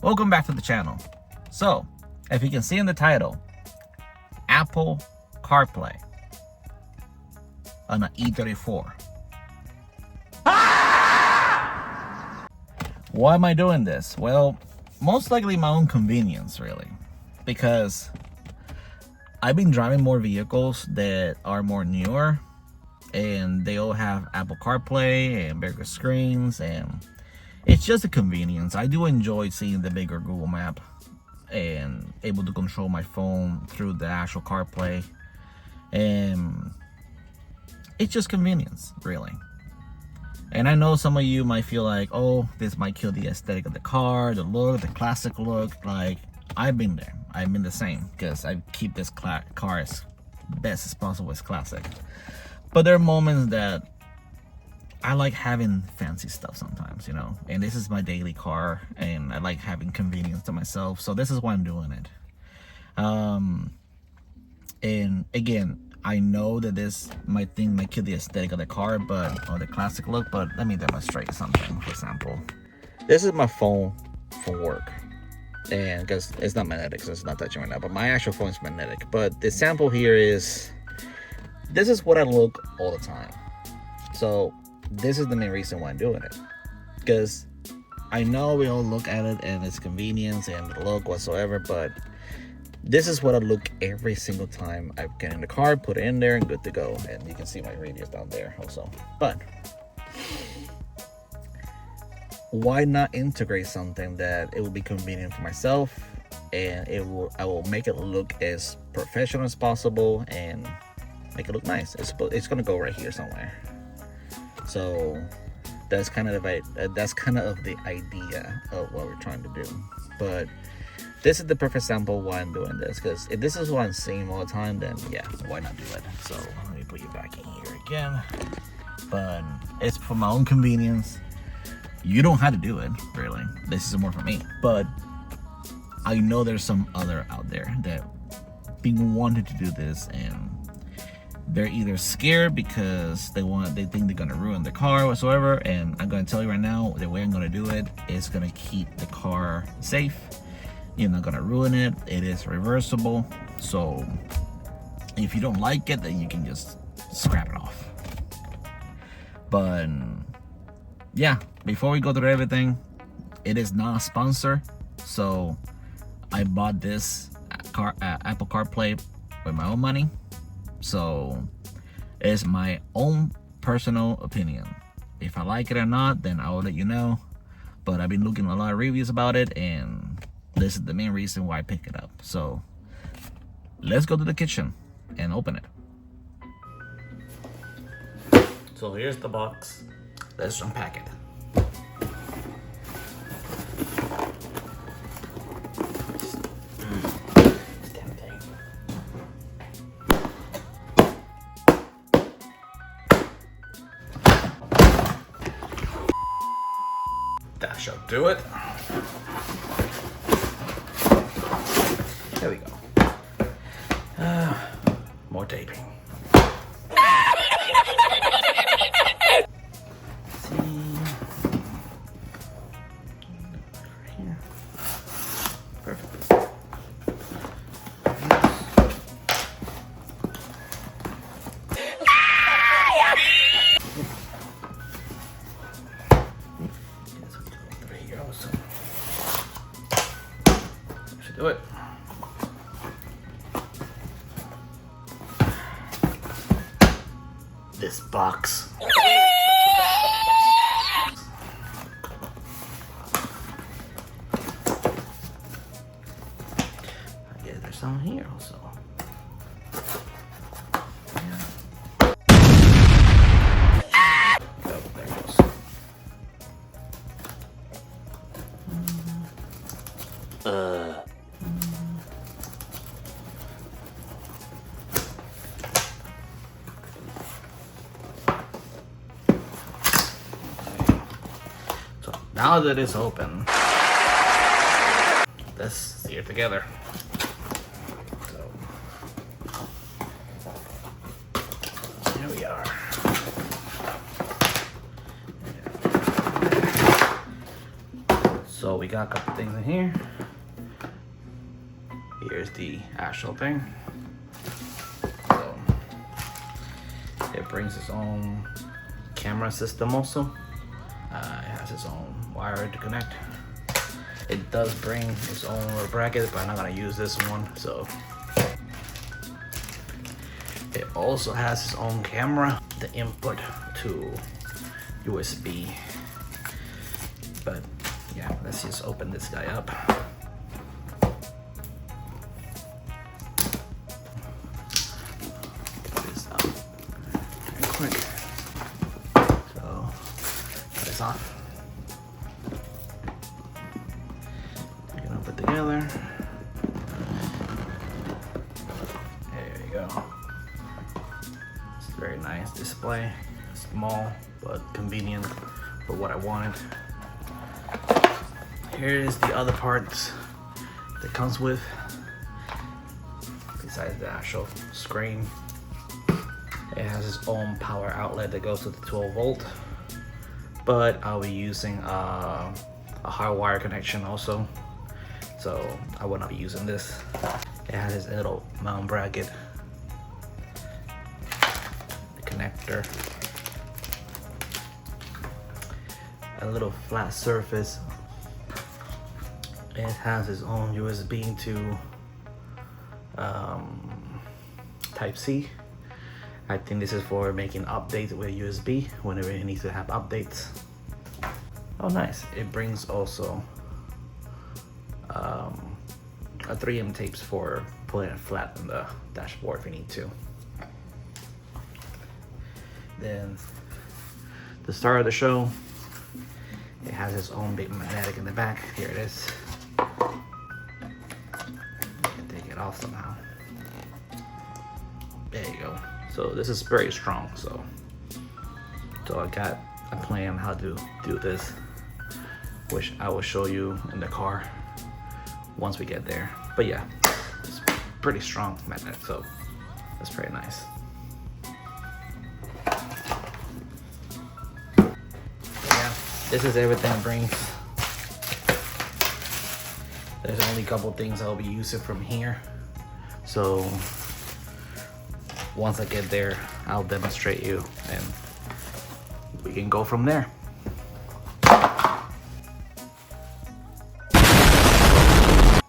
Welcome back to the channel. So, if you can see in the title, Apple CarPlay on an E34. Why am I doing this? Well, most likely my own convenience, really, because I've been driving more vehicles that are more newer, and they all have Apple CarPlay and bigger screens, and it's just a convenience. I do enjoy seeing the bigger Google Map and able to control my phone through the actual CarPlay, and it's just convenience, really. And I know some of you might feel like, oh, this might kill the aesthetic of the car, the look, the classic look. Like, I've been there. I've been the same, because I keep this car as best as possible as classic. But there are moments that I like having fancy stuff sometimes, you know. And this is my daily car, and I like having convenience to myself. So this is why I'm doing it. And again, I know that this might kill the aesthetic of the car, or the classic look, but let me demonstrate something. For example, this is my phone for work, and because it's not magnetic, so it's not touching right now, but my actual phone is magnetic. But the sample here is, this is what I look all the time. So this is the main reason why I'm doing it, because I know we all look at it and it's convenience and the look whatsoever, but this is what I look every single time I get in the car, put it in there, and good to go. And you can see my radius down there also. But why not integrate something that it will be convenient for myself, and I will make it look as professional as possible and make it look nice. It's gonna go right here somewhere. So that's kind of the idea of what we're trying to do. But this is the perfect sample why I'm doing this, because if this is what I'm seeing all the time, then yeah, why not do it? So let me put you back in here again. But it's for my own convenience. You don't have to do it, really. This is more for me. But I know there's some other out there that being wanted to do this, and they're either scared because they think they're gonna ruin the car whatsoever. And I'm gonna tell you right now, the way I'm gonna do it is gonna keep the car safe. You're not gonna ruin it. It is reversible, so if you don't like it, then you can just scrap it off. But yeah, before we go through everything, it is not a sponsor, so I bought this Apple CarPlay with my own money. So it's my own personal opinion. If I like it or not, then I will let you know. But I've been looking at a lot of reviews about it, and this is the main reason why I picked it up. So let's go to the kitchen and open it. So here's the box. Let's unpack it. That shall do it. There we go. More taping. Here. Perfect. Should do it. This box. Yeah, there's some here also. Yeah. Oh, there it goes. Now that it's open, let's see it together. So, here we are. So we got a couple things in here. Here's the actual thing. So it brings its own camera system also. It has its own wire to connect. It does bring its own little bracket, but I'm not gonna use this one. So it also has its own camera, the input to USB. But yeah, let's just open this guy up. Put this up very quick. So put this off. You're gonna put together. There you go. It's a very nice display. Small but convenient for what I wanted. Here is the other parts that comes with, besides the actual screen. It has its own power outlet that goes to the 12 volt, but I'll be using a Hardwire connection also, so I will not be using this. It has its little mount bracket, the connector, a little flat surface. It has its own USB to Type-C. I think this is for making updates with USB whenever it needs to have updates. Oh nice, it brings also a 3M tapes for putting it flat on the dashboard if you need to. Then the star of the show, it has its own big magnetic in the back. Here it is. Take it off somehow. There you go. So this is very strong. So I got a plan how to do this, which I will show you in the car once we get there. But yeah, it's pretty strong magnet, so that's very nice. This is everything it brings. There's only a couple things I'll be using from here. So once I get there, I'll demonstrate you and we can go from there.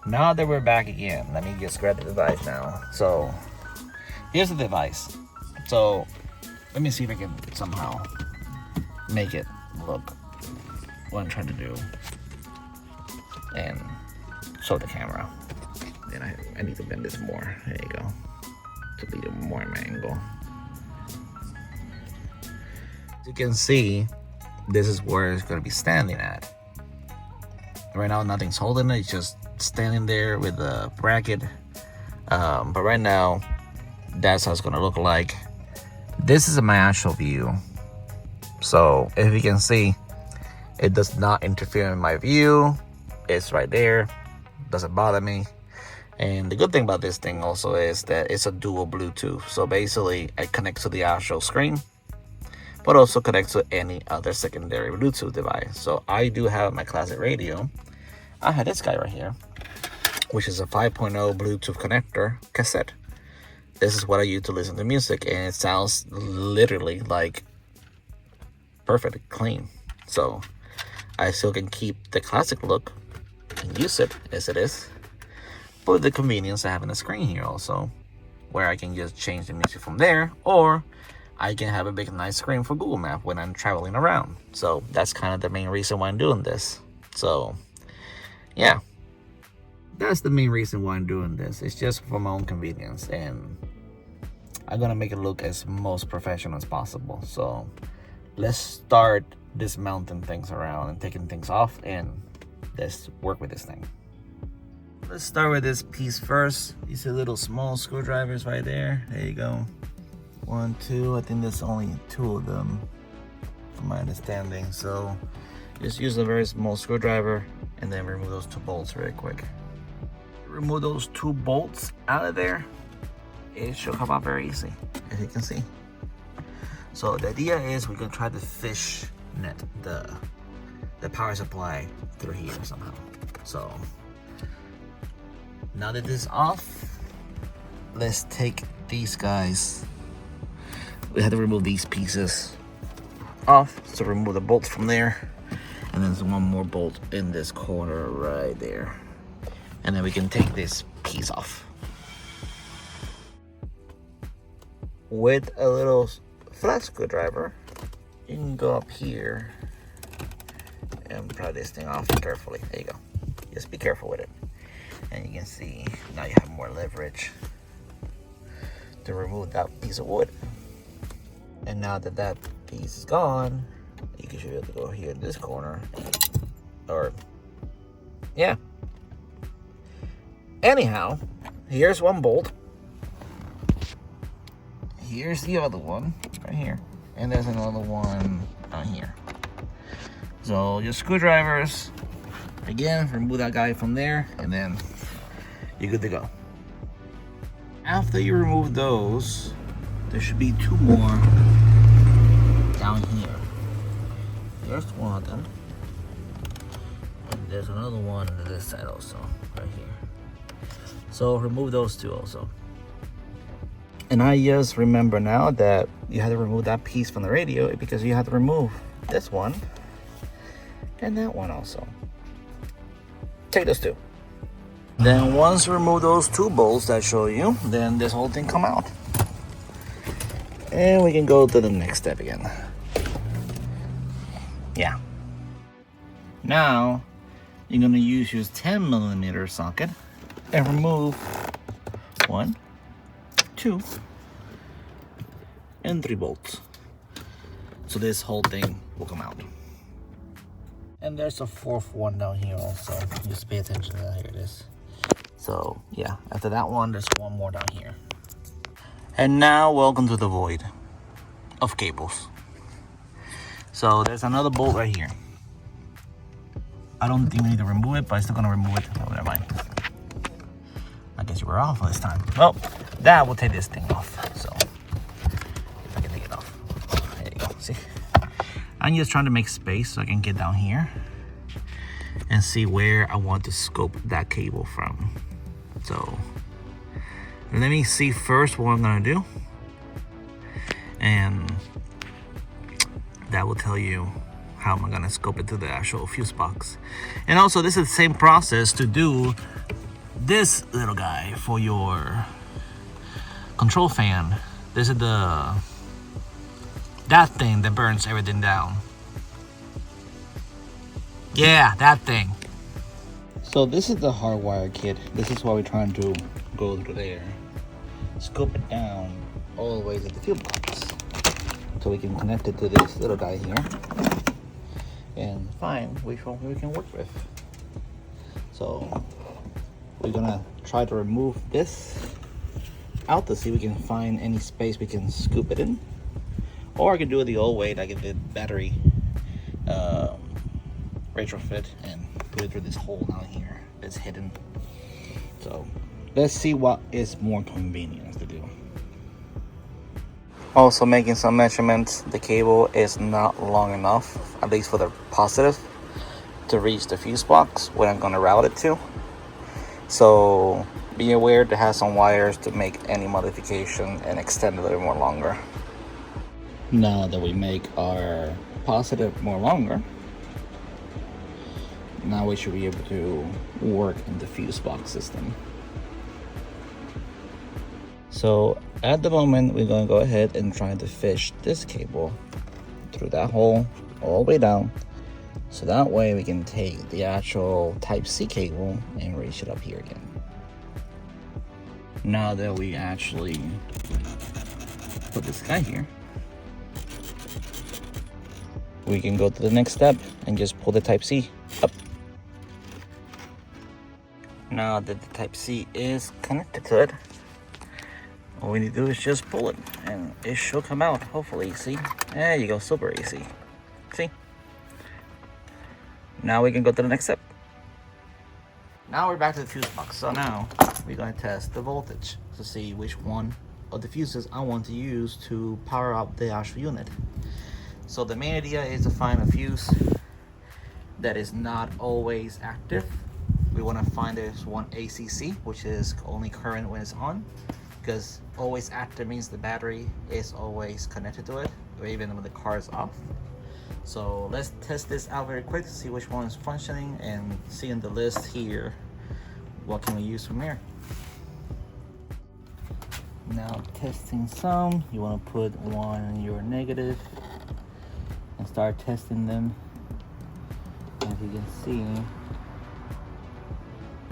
Now that we're back again, let me just grab the device now. So here's the device. So let me see if I can somehow make it look what I'm trying to do and show the camera. Then I need to bend this more. There you go. To be more in my angle. As you can see, this is where it's going to be standing at. Right now nothing's holding it, it's just standing there with the bracket. But right now that's how it's going to look like. This is my actual view. So if you can see, it does not interfere in my view. It's right there, doesn't bother me. And the good thing about this thing also is that it's a dual Bluetooth. So basically it connects to the actual screen, but also connects to any other secondary Bluetooth device. So I do have my classic radio. I have this guy right here, which is a 5.0 Bluetooth connector cassette. This is what I use to listen to music, and it sounds literally like perfect, clean. So I still can keep the classic look and use it as it is, but with the convenience of having a screen here also, where I can just change the music from there, or I can have a big nice screen for Google Maps when I'm traveling around. So that's kind of the main reason why I'm doing this. So yeah, that's the main reason why I'm doing this. It's just for my own convenience, and I'm gonna make it look as most professional as possible. So let's start dismounting things around and taking things off, and let's work with this thing. Let's start with this piece first. You see little small screwdrivers right there. There you go. 1, 2. I think there's only 2 of them from my understanding. So just use a very small screwdriver and then remove those 2 bolts very quick. Remove those 2 bolts out of there. It should come out very easy, as you can see. So the idea is we're gonna try to fish net the the power supply through here somehow. So now that this is off, let's take these guys. We had to remove these pieces off, so remove the bolts from there, and then there's one more bolt in this corner right there, and then we can take this piece off. With a little flat screwdriver, you can go up here and pry this thing off carefully. There you go. Just be careful with it. And you can see now you have more leverage to remove that piece of wood. And now that that piece is gone, you should be able to go here in this corner. Or, yeah. Anyhow, here's one bolt. Here's the other one, right here. And there's another one down here. So your screwdrivers, again, remove that guy from there, and then you're good to go. After you remove those, there should be two more down here. There's one of them. And there's another one on this side also, right here. So remove those two also. And I just remember now that you had to remove that piece from the radio because you had to remove this one and that one also. Take those two. Then once you remove those two bolts that I show you, then this whole thing come out. And we can go to the next step again. Yeah. Now you're gonna use your 10mm socket and remove 1, 2, and 3 bolts. So this whole thing will come out. And there's a 4th one down here also. Just pay attention to that. Here it is. So yeah, after that one, there's one more down here. And now welcome to the void of cables. So there's another bolt right here. I don't think we need to remove it, but I'm still gonna remove it. Oh, never mind. I guess you were off this time. Well, that will take this thing off. So if I can take it off. There you go. See? I'm just trying to make space so I can get down here and see where I want to scope that cable from. So let me see first what I'm gonna do, and that will tell you how am I gonna scope it to the actual fuse box. And also this is the same process to do this little guy for your control fan. This is that thing that burns everything down. Yeah, that thing. So this is the Hardwire kit. This is what we're trying to go through there. Scope it down all the way to the fuse box, so we can connect it to this little guy here and find which one we can work with. So we're gonna try to remove this out to see if we can find any space we can scoop it in, or I can do it the old way, like I did battery retrofit and put it through this hole down here that's hidden. So let's see what is more convenient to do. Also making some measurements, the cable is not long enough, at least for the positive, to reach the fuse box where I'm going to route it to. So be aware to have some wires to make any modification and extend it a little more longer. Now that we make our positive more longer, now we should be able to work in the fuse box system. So at the moment, we're going to go ahead and try to fish this cable through that hole all the way down, so that way we can take the actual Type-C cable and reach it up here again. Now that we actually put this guy here, we can go to the next step and just pull the Type-C up. Now that the Type-C is connected to it, all we need to do is just pull it and it should come out, hopefully. See, there you go, super easy. See, now we can go to the next step. Now we're back to the fuse box. So now we're going to test the voltage to see which one of the fuses I want to use to power up the actual unit. So the main idea is to find a fuse that is not always active. We want to find this one ACC, which is only current when it's on, because always active means the battery is always connected to it, or even when the car is off. So let's test this out very quick to see which one is functioning and see in the list here what can we use from here. Now testing some, you want to put one in your negative and start testing them. As you can see,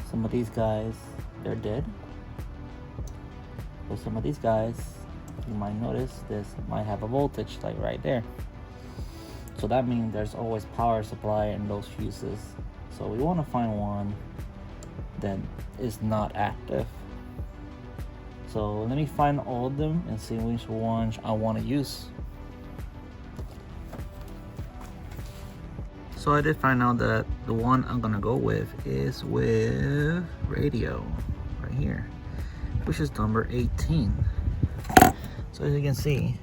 some of these guys, they're dead. But some of these guys, you might notice this might have a voltage like right there. So that means there's always power supply in those fuses. So we want to find one that is not active. So let me find all of them and see which ones I want to use. So I did find out that the one I'm gonna go with is with radio right here, which is number 18. So as you can see,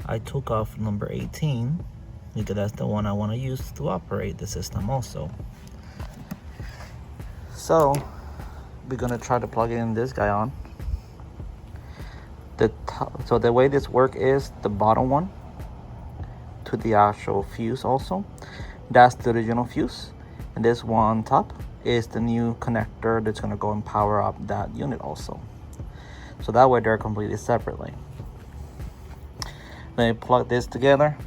I took off number 18 because that's the one I want to use to operate the system also. So we're gonna try to plug in this guy on. So the way this works is the bottom one to the actual fuse also. That's the original fuse. And this one on top is the new connector that's gonna go and power up that unit also. So that way they're completely separately. Then you plug this together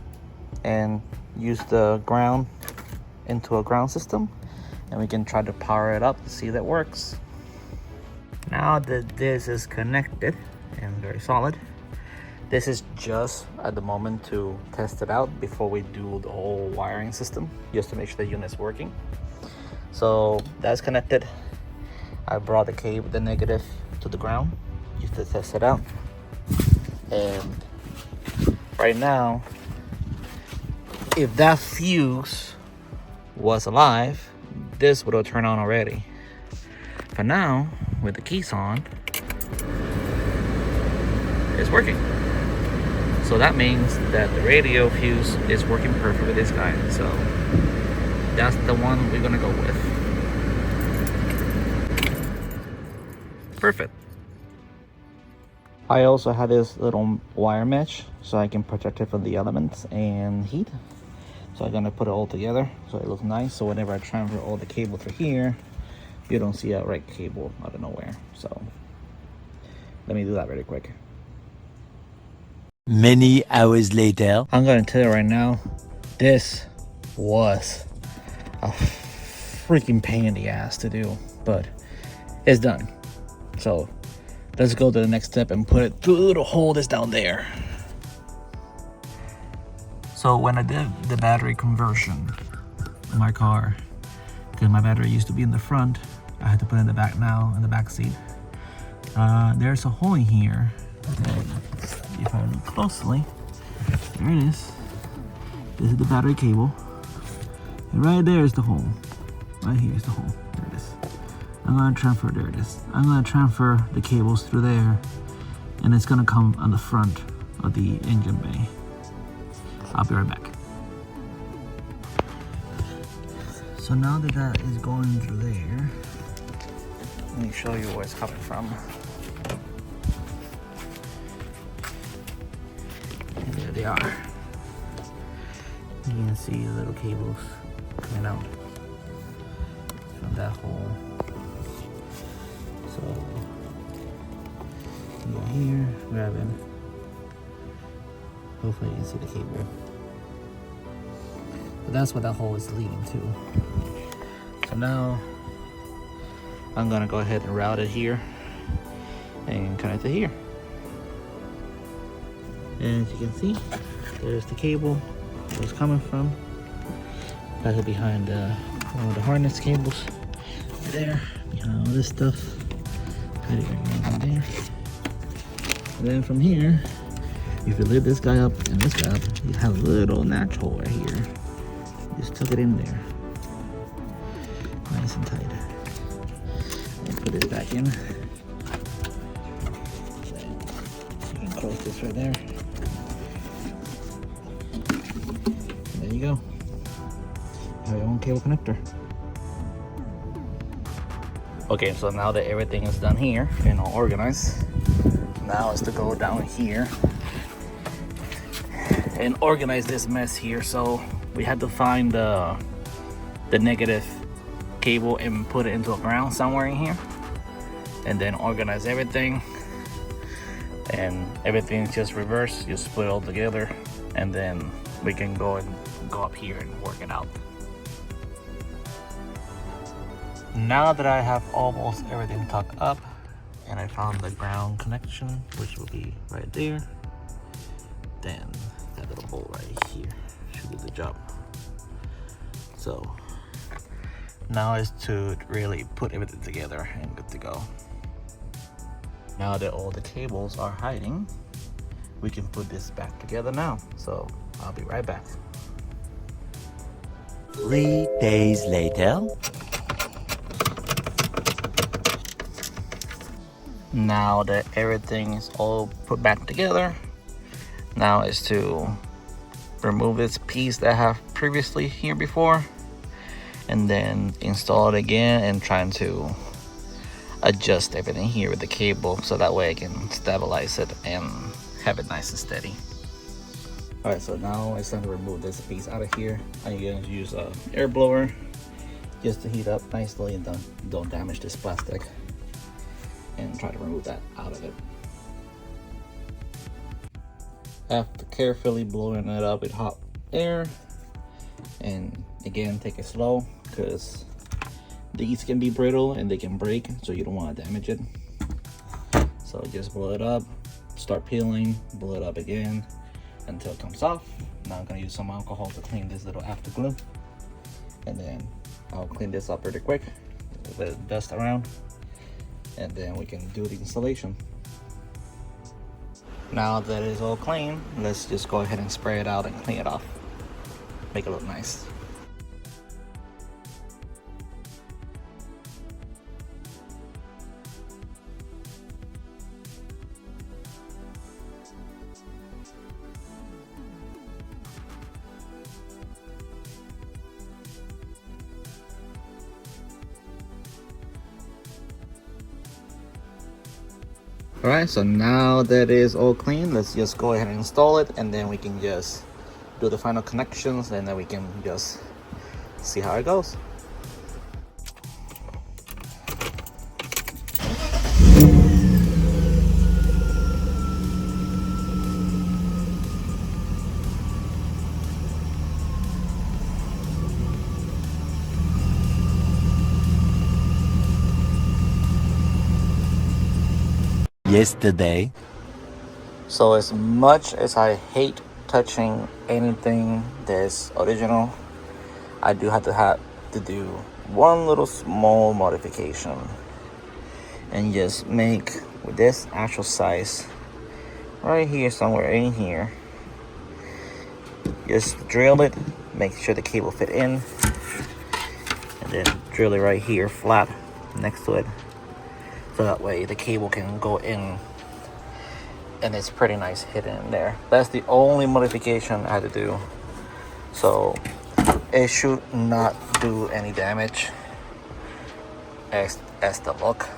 and use the ground into a ground system, and we can try to power it up to see that works. Now that this is connected and very solid, this is just at the moment to test it out before we do the whole wiring system, just to make sure the unit's working. So that's connected. I brought the cable, the negative, to the ground just to test it out. And right now, if that fuse was alive, this would have turned on already. But now, with the keys on, it's working. So that means that the radio fuse is working perfect with this guy. So that's the one we're gonna go with. Perfect. I also have this little wire mesh so I can protect it from the elements and heat. So I'm gonna put it all together so it looks nice. So whenever I transfer all the cable through here, you don't see a red cable out of nowhere. So let me do that really quick. Many hours later. I'm gonna tell you right now, this was a freaking pain in the ass to do, but it's done. So let's go to the next step and put it through the little hole that's down there. So when I did the battery conversion in my car, because my battery used to be in the front, I had to put it in the back now, in the back seat. There's a hole in here. If I look closely, there it is. This is the battery cable. And right there is the hole. Right here is the hole. There it is. I'm gonna transfer, there it is. I'm gonna transfer the cables through there, and it's gonna come on the front of the engine bay. I'll be right back. So now that that is going through there, let me show you where it's coming from. And there they are. You can see the little cables coming out from that hole. So go here, grab it. Hopefully you can see the cable. But that's what that hole is leading to. So now I'm gonna go ahead and route it here and connect it here. And as you can see, there's the cable where it's coming from. Back behind one of the harness cables. There, behind all this stuff. Put it right there. And then from here, if you lift this guy up and this guy up, you have a little notch hole right here. Just tuck it in there. Nice and tight. And put it back in. You can close this right there. And there you go. have your own cable connector. Okay, so now that everything is done here and all organized, now is to go down here and organize this mess here. So we had to find the negative cable and put it into a ground somewhere in here, and then organize everything, and everything's just reversed. You split it all together, and then we can go up here and work it out. Now that I have almost everything tucked up and I found the ground connection, which will be right there, then that little hole right here should do the job. So now is to really put everything together and good to go. Now that all the cables are hiding, we can put this back together now. So I'll be right back. 3 days later. Now that everything is all put back together, now is to remove this piece that I have previously here before, and then install it again and trying to adjust everything here with the cable so that way I can stabilize it and have it nice and steady. Alright, so now it's time to remove this piece out of here. I'm going to use a air blower just to heat up nicely and don't damage this plastic, and try to remove that out of it. After carefully blowing it up with hot air, and again take it slow because these can be brittle and they can break, so you don't want to damage it. So just blow it up, start peeling, blow it up again until it comes off. Now I'm going to use some alcohol to clean this little after glue, and then I'll clean this up pretty quick, a little bit of dust around, and then we can do the installation. Now that it's all clean, let's just go ahead and spray it out and clean it off. Make it look nice. Alright, so now that is all clean, let's just go ahead and install it, and then we can just do the final connections, and then we can just see how it goes. Yesterday. So as much as I hate touching anything that's original, I do have to do one little small modification and just make with this actual size right here, somewhere in here. Just drill it, make sure the cable fit in, and then drill it right here flat next to it, so that way the cable can go in and it's pretty nice hidden in there. That's the only modification I had to do, so it should not do any damage as the look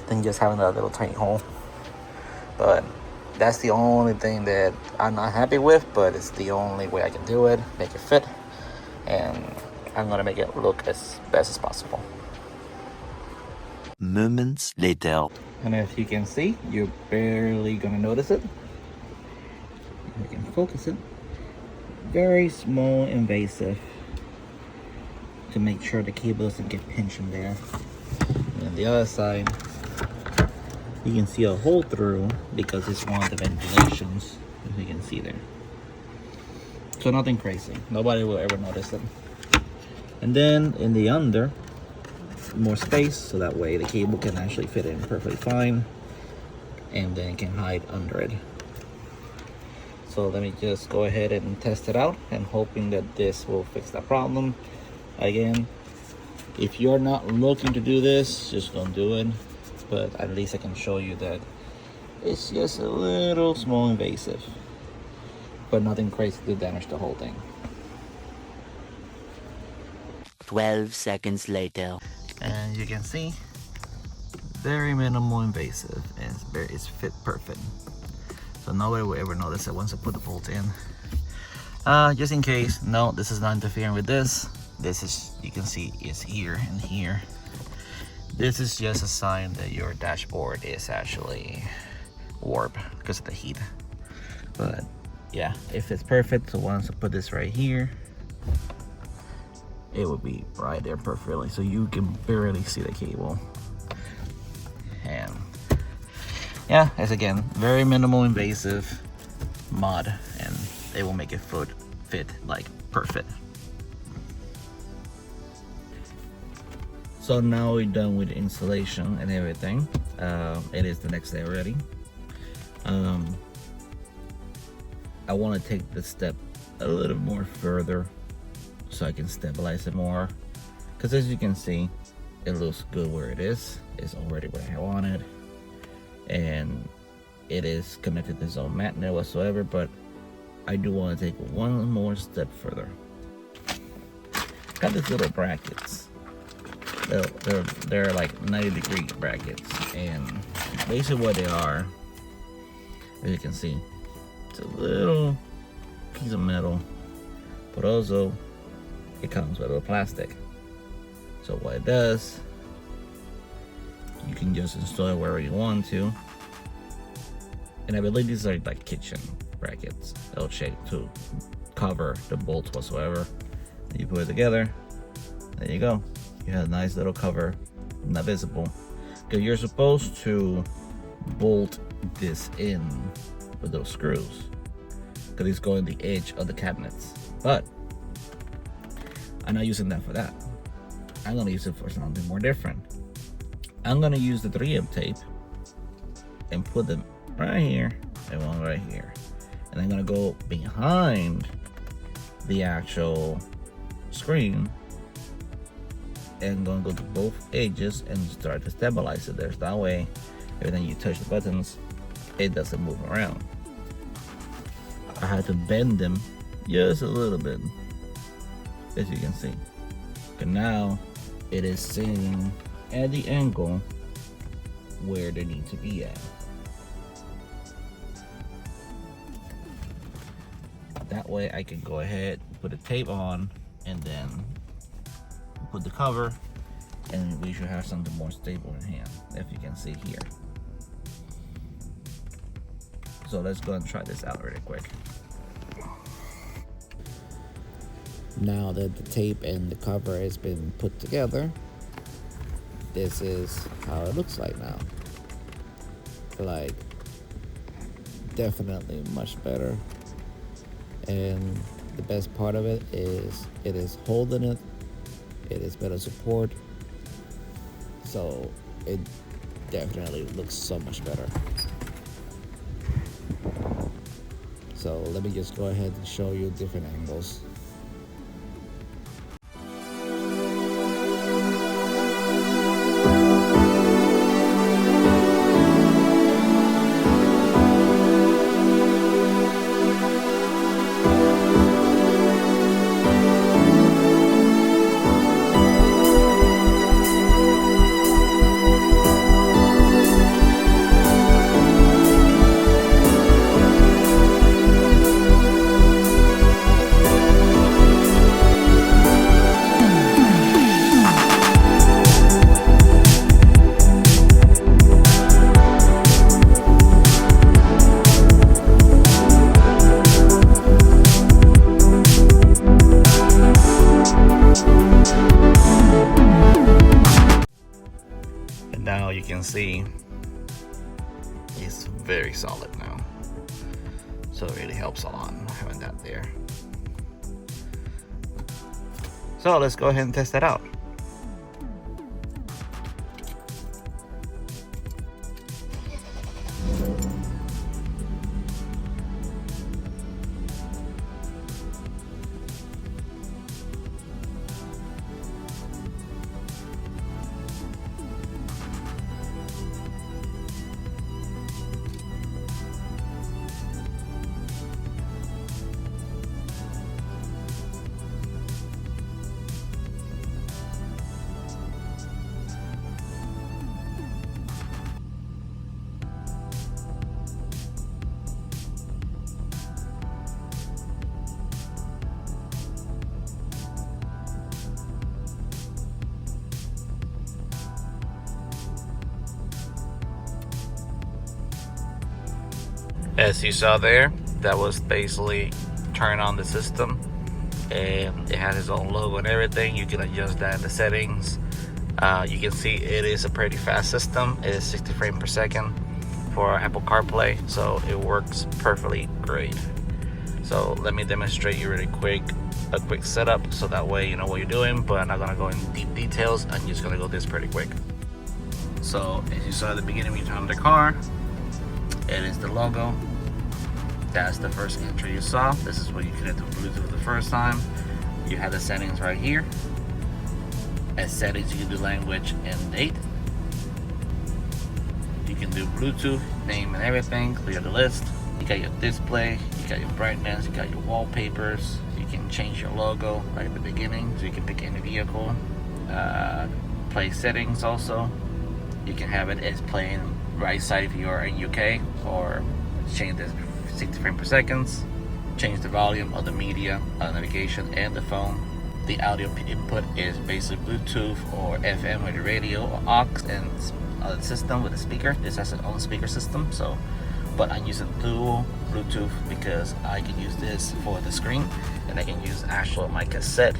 than just having that little tiny hole. But that's the only thing that I'm not happy with, but it's the only way I can do it, make it fit, and I'm gonna make it look as best as possible. Moments later. And as you can see, you're barely gonna notice it. You can focus it. Very small invasive to make sure the cable doesn't get pinched in there. And on the other side, you can see a hole through because it's one of the ventilations, as you can see there. So nothing crazy. Nobody will ever notice it. And then in the under, more space, so that way the cable can actually fit in perfectly fine, and then it can hide under it. So let me just go ahead and test it out, and hoping that this will fix that problem. Again, if you're not looking to do this, just don't do it, but at least I can show you that it's just a little small invasive, but nothing crazy to damage the whole thing. 12 seconds later. And you can see, very minimal invasive, and it's fit perfect. So nobody will ever notice it once I put the bolt in. Just in case, no, this is not interfering with this. This is, you can see, is here and here. This is just a sign that your dashboard is actually warped because of the heat. But yeah, if it's perfect, so once I put this right here, it will be right there perfectly, so you can barely see the cable. And yeah, it's again very minimal invasive mod, and it will make it fit like perfect. So now we're done with the installation and everything. It is the next day already. I want to take this step a little more further so I can stabilize it more, because as you can see, it looks good where it is. It's already where I want it, and it is connected to zone magnet whatsoever, but I do want to take one more step further. Got these little brackets. They're like 90-degree brackets, and basically what they are, as you can see, it's a little piece of metal, but also it comes with a plastic. So what it does, you can just install it wherever you want to. And I believe these are like kitchen brackets. They'll check to cover the bolts whatsoever. And you put it together, there you go. You have a nice little cover, not visible. Because you're supposed to bolt this in with those screws, because it's going the edge of the cabinets. But I'm not using that for that. I'm gonna use it for something more different. I'm gonna use the 3M tape and put them right here and one right here. And I'm gonna go behind the actual screen and gonna go to both edges and start to stabilize it there. So that way, every time you touch the buttons, it doesn't move around. I had to bend them just a little bit, as you can see. And now it is sitting at the angle where they need to be at. That way I can go ahead, put the tape on, and then put the cover, and we should have something more stable in hand, if you can see here. So let's go and try this out really quick. Now that the tape and the cover has been put together, this is how it looks like now. Like, definitely much better. And the best part of it is holding it. It is better support. So it definitely looks so much better. So let me just go ahead and show you different angles. Now you can see it's very solid now, so it really helps a lot having that there. So let's go ahead and test that out. As you saw there, that was basically turn on the system, and it has its own logo and everything. You can adjust that in the settings. You can see it is a pretty fast system. It is 60 frames per second for Apple CarPlay, so it works perfectly great. So let me demonstrate you really quick a quick setup, so that way you know what you're doing, but I'm not gonna go in deep details. I'm just gonna go this pretty quick. So as you saw at the beginning, when you turn on the car, it is the logo. That's the first entry you saw. This is where you connect to Bluetooth the first time. You have the settings right here. As settings, you can do language and date. You can do Bluetooth, name and everything, clear the list. You got your display, you got your brightness, you got your wallpapers. You can change your logo right at the beginning, so you can pick any vehicle. Play settings also. You can have it as playing right side if you're in UK, or change this 60 frames per second. Change the volume of the media, navigation, and the phone. The audio input is basically Bluetooth or FM with the radio, or aux and the system with a speaker. This has its own speaker system, so but I'm using dual Bluetooth because I can use this for the screen, and I can use actually my cassette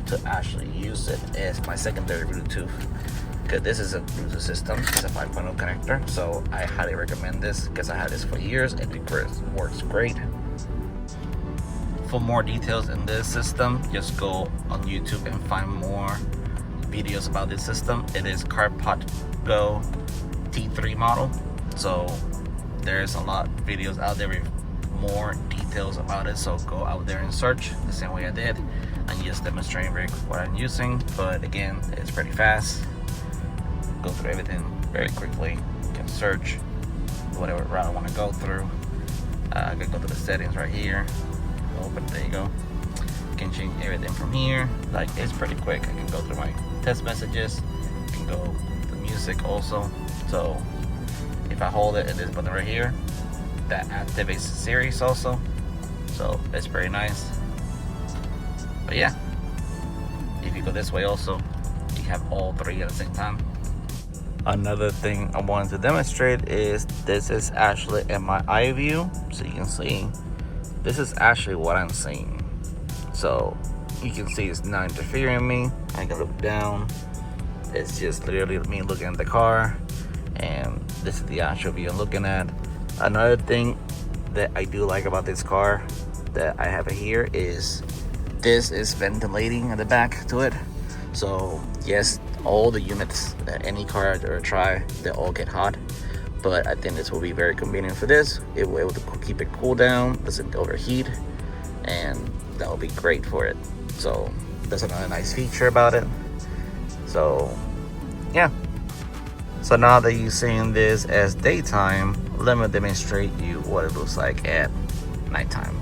to actually use it as my secondary Bluetooth, because this is a Bluetooth system. It's a 5.0 connector, so I highly recommend this because I had this for years and it works great. For more details in this system, just go on YouTube and find more videos about this system. It is CarpodGo T3 model, so there's a lot of videos out there with more details about it, so go out there and search the same way I did. I'm just demonstrating very quick what I'm using, but again, it's pretty fast. Go through everything very quickly. You can search whatever route I want to go through. I can go to the settings right here. Open, there you go. You can change everything from here. Like, it's pretty quick. I can go through my text messages. I can go to music also. So if I hold it and this button right here, that activates Series also. So it's pretty nice. But yeah, if you go this way also, you have all three at the same time. Another thing I wanted to demonstrate is this is actually in my eye view, so you can see this is actually what I'm seeing. So you can see it's not interfering me. I can look down. It's just literally me looking at the car, and this is the actual view I'm looking at. Another thing that I do like about this car that I have here is this is ventilating at the back to it. So yes, all the units that any car I've ever tried, they all get hot, but I think this will be very convenient for this. It will be able to keep it cool down, doesn't overheat, and that will be great for it. So that's another nice feature about it. So yeah, so now that you're seeing this as daytime, let me demonstrate you what it looks like at nighttime.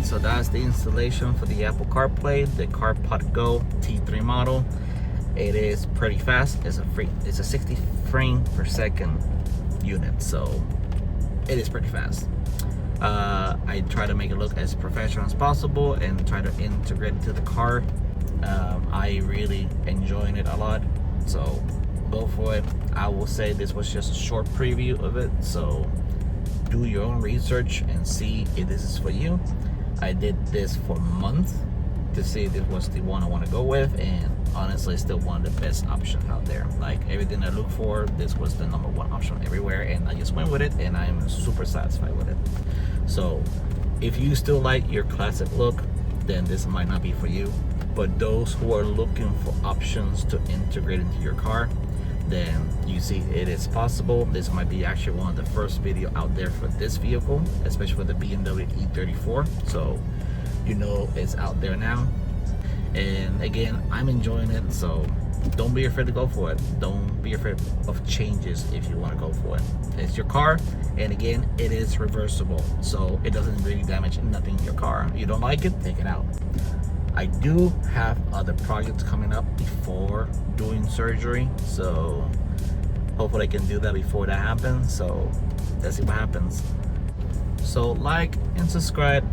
So that's the installation for the Apple CarPlay, the CarpodGo T3 model. It is pretty fast. It's a 60 frame per second unit, so it is pretty fast. I try to make it look as professional as possible and try to integrate it to the car. I really enjoying it a lot, so go for it. I will say this was just a short preview of it, so do your own research and see if this is for you. I did this for a month to see if this was the one I want to go with, and honestly it's still one of the best options out there. Like everything I look for, this was the #1 option everywhere, and I just went with it and I'm super satisfied with it. So if you still like your classic look, then this might not be for you, but those who are looking for options to integrate into your car, then you see it is possible. This might be actually one of the first video out there for this vehicle, especially for the BMW E34. So you know it's out there now. And again, I'm enjoying it, so don't be afraid to go for it. Don't be afraid of changes if you want to go for it. It's your car, and again, it is reversible, so it doesn't really damage nothing in your car. You don't like it, take it out. I do have other projects coming up before doing surgery, so hopefully I can do that before that happens. So let's see what happens. So like and subscribe.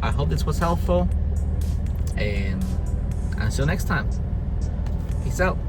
I hope this was helpful, and until next time, peace out.